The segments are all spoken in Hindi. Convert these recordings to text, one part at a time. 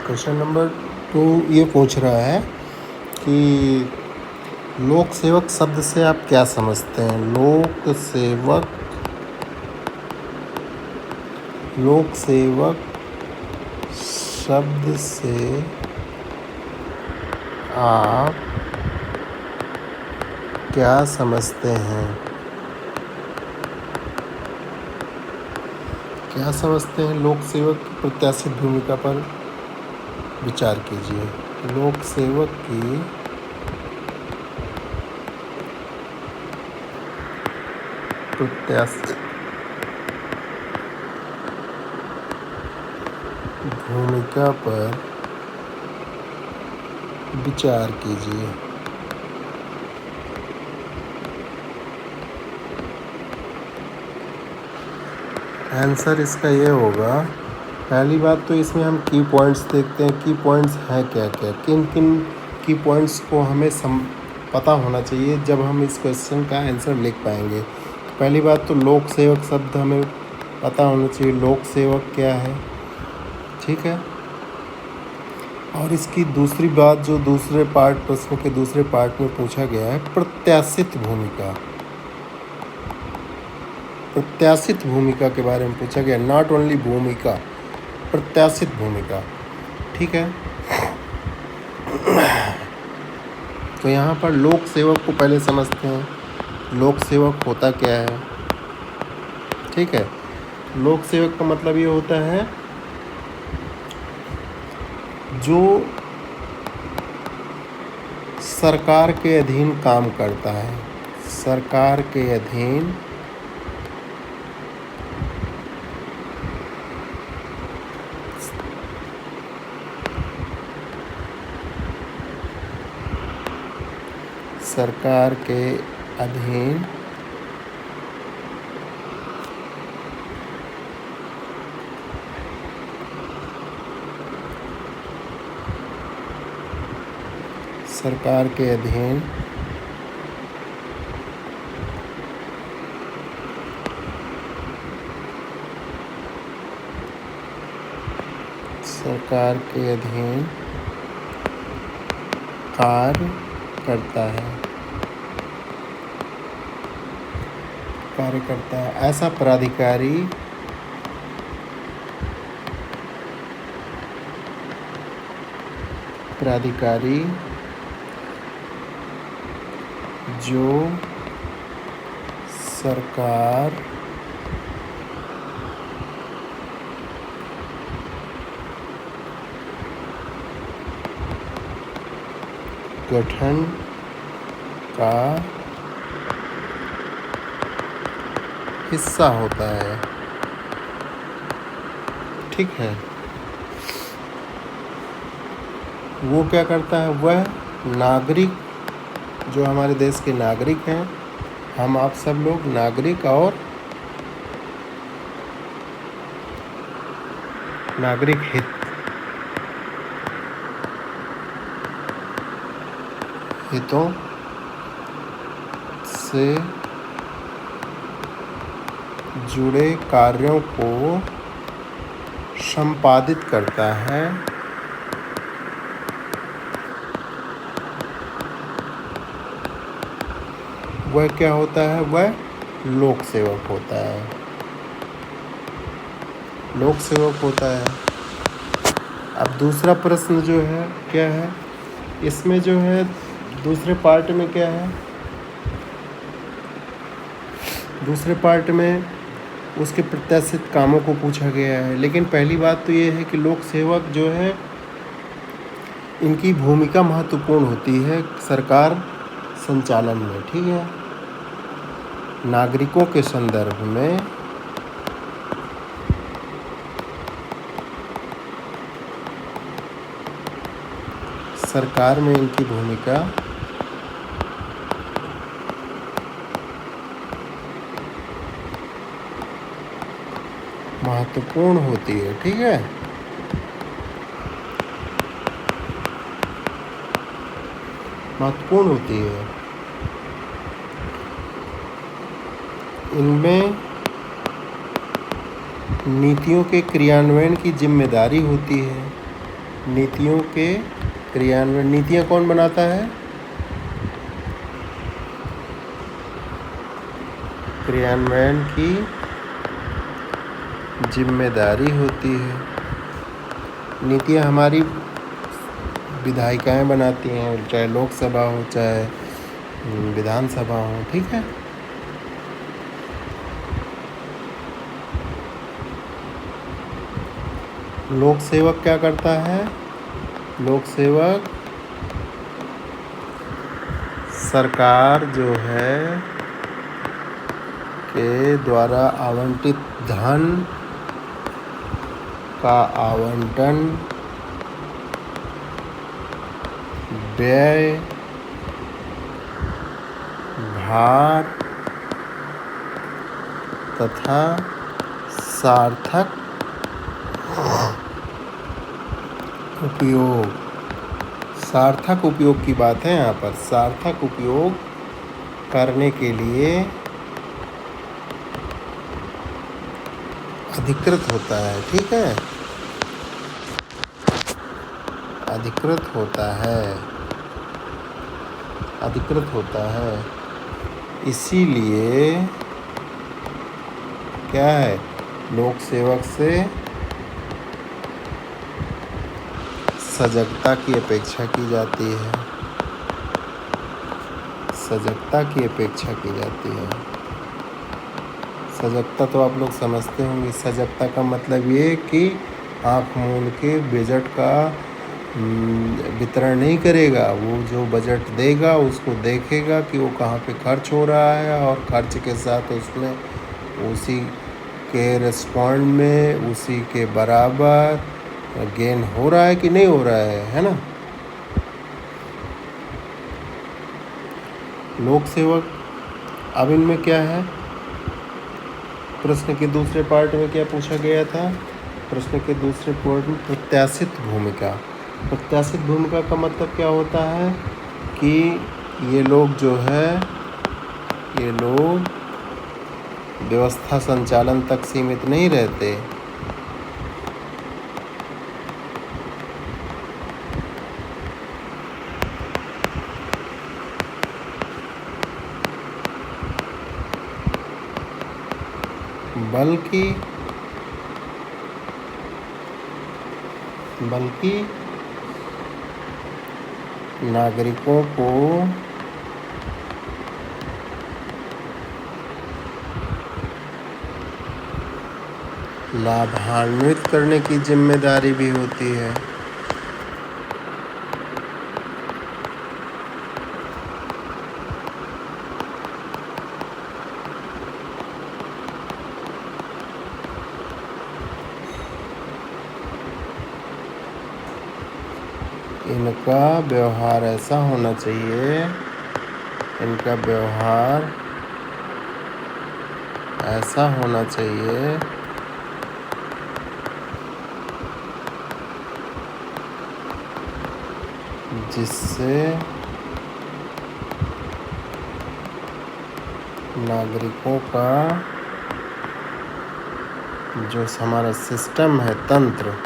क्वेश्चन नंबर 2 ये पूछ रहा है कि लोक सेवक शब्द से आप क्या समझते हैं। लोक सेवक शब्द से आप क्या समझते हैं। क्या समझते हैं लोक सेवक की प्रत्याशित भूमिका पर विचार कीजिए। लोक सेवक की प्रत्याशित भूमिका पर विचार कीजिए। आंसर इसका ये होगा, पहली बात तो इसमें हम की पॉइंट्स देखते हैं। की पॉइंट्स हैं क्या क्या, किन किन की पॉइंट्स को हमें पता होना चाहिए जब हम इस क्वेश्चन का आंसर लिख पाएंगे। पहली बात तो लोक सेवक शब्द हमें पता होना चाहिए, लोक सेवक क्या है, ठीक है। और इसकी दूसरी बात जो दूसरे पार्ट, प्रश्न के दूसरे पार्ट में पूछा गया है, प्रत्याशित भूमिका। प्रत्याशित भूमिका के बारे में पूछा गया, नॉट ओनली भूमिका, प्रत्याशित भूमिका, ठीक है। तो यहाँ पर लोक सेवक को पहले समझते हैं। लोक सेवक होता क्या है, ठीक है। लोक सेवक का मतलब ये होता है जो सरकार के अधीन काम करता है। सरकार के अधीन सरकार के अधीन सरकार के अधीन सरकार के अधीन कार्य करता है, कार्य करता है। ऐसा प्राधिकारी जो सरकार गठन का हिस्सा होता है, ठीक है। वो क्या करता है, वह नागरिक, जो हमारे देश के नागरिक हैं, हम आप सब लोग नागरिक और नागरिक हितों से जुड़े कार्यों को संपादित करता है। वह क्या होता है, वह लोक सेवक होता है, लोक सेवक होता है। अब दूसरा प्रश्न जो है क्या है, इसमें जो है दूसरे पार्ट में क्या है, दूसरे पार्ट में उसके प्रत्याशित कामों को पूछा गया है। लेकिन पहली बात तो ये है कि लोक सेवक जो है, इनकी भूमिका महत्वपूर्ण होती है सरकार संचालन में, ठीक है। नागरिकों के संदर्भ में सरकार में इनकी भूमिका महत्वपूर्ण होती है, ठीक है। महत्वपूर्ण होती है। इनमें नीतियों के क्रियान्वयन की जिम्मेदारी होती है। नीतियों के क्रियान्वयन। नीतियाँ कौन बनाता है? क्रियान्वयन की जिम्मेदारी होती है। नीतियाँ हमारी विधायिकाएँ बनाती हैं, चाहे लोकसभा हो चाहे विधानसभा हो, ठीक है। लोक सेवक क्या करता है? लोक सेवक सरकार जो है के द्वारा आवंटित धन का आवंटन, व्यय, भार तथा सार्थक उपयोग। सार्थक उपयोग की बात है यहाँ पर। सार्थक उपयोग करने के लिए अधिकृत होता है, ठीक है। अधिकृत होता है, अधिकृत होता है। इसीलिए क्या है, लोक सेवक से सजगता की अपेक्षा की जाती है। सजगता की अपेक्षा की जाती है। सजगता तो आप लोग समझते होंगे। सजगता का मतलब ये कि आँख मूंद के बजट का वितरण नहीं करेगा। वो जो बजट देगा उसको देखेगा कि वो कहाँ पे खर्च हो रहा है, और खर्च के साथ उसमें उसी के रिस्पॉन्ड में उसी के बराबर गेन हो रहा है कि नहीं हो रहा है ना। लोक सेवक, अब इनमें क्या है, प्रश्न के दूसरे पार्ट में क्या पूछा गया था? प्रश्न के दूसरे पार्ट में प्रत्याशित भूमिका। प्रत्याशित भूमिका का मतलब क्या होता है कि ये लोग जो है, ये लोग व्यवस्था संचालन तक सीमित नहीं रहते। बल्कि नागरिकों को लाभान्वित करने की जिम्मेदारी भी होती है। इनका व्यवहार ऐसा होना चाहिए, इनका व्यवहार ऐसा होना चाहिए जिससे नागरिकों का जो हमारा सिस्टम है, तंत्र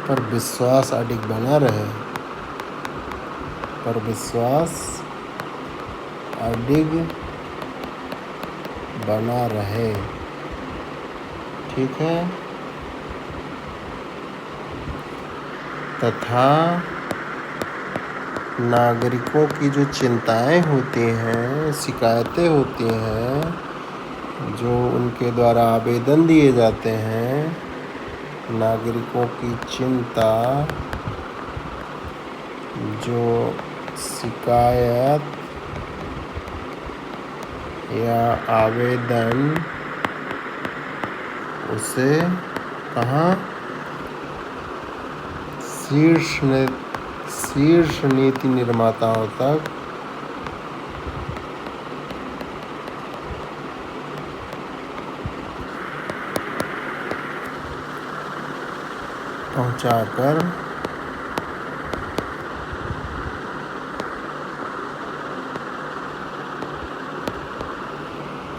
पर विश्वास अडिग बना रहे, पर विश्वास अडिग बना रहे, ठीक है। तथा नागरिकों की जो चिंताएं होती हैं, शिकायतें होती हैं, जो उनके द्वारा आवेदन दिए जाते हैं, नागरिकों की चिंता, जो शिकायत या आवेदन, उसे कहाँ, शीर्ष नीति निर्माताओं तक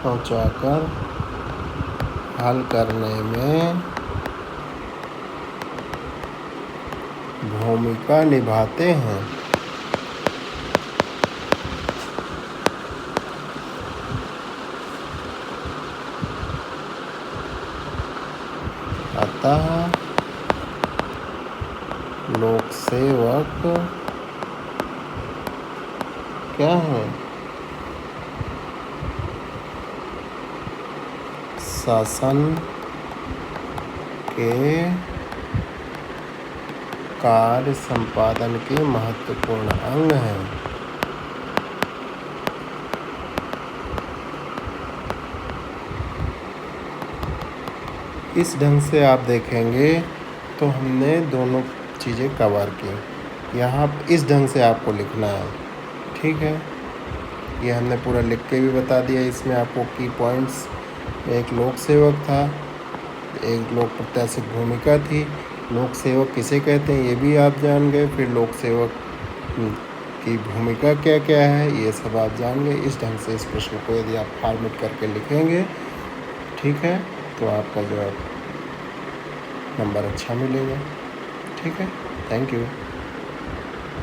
पहुंचाकर हल करने में भूमिका निभाते हैं। अतः लोक सेवक क्या है? शासन के कार्य संपादन के महत्वपूर्ण अंग हैं। इस ढंग से आप देखेंगे तो हमने दोनों चीज़ें कवर की। यहाँ इस ढंग से आपको लिखना है, ठीक है। ये हमने पूरा लिख के भी बता दिया। इसमें आपको की पॉइंट्स, एक लोक सेवक था, एक लोक प्रत्याशित भूमिका थी, लोक सेवक किसे कहते हैं ये भी आप जान गए, फिर लोक सेवक की भूमिका क्या क्या है ये सब आप जान गए। इस ढंग से इस प्रश्न को यदि आप फॉर्मेट करके लिखेंगे, ठीक है, तो आपका जो है नंबर अच्छा मिलेगा, ठीक है। Thank you.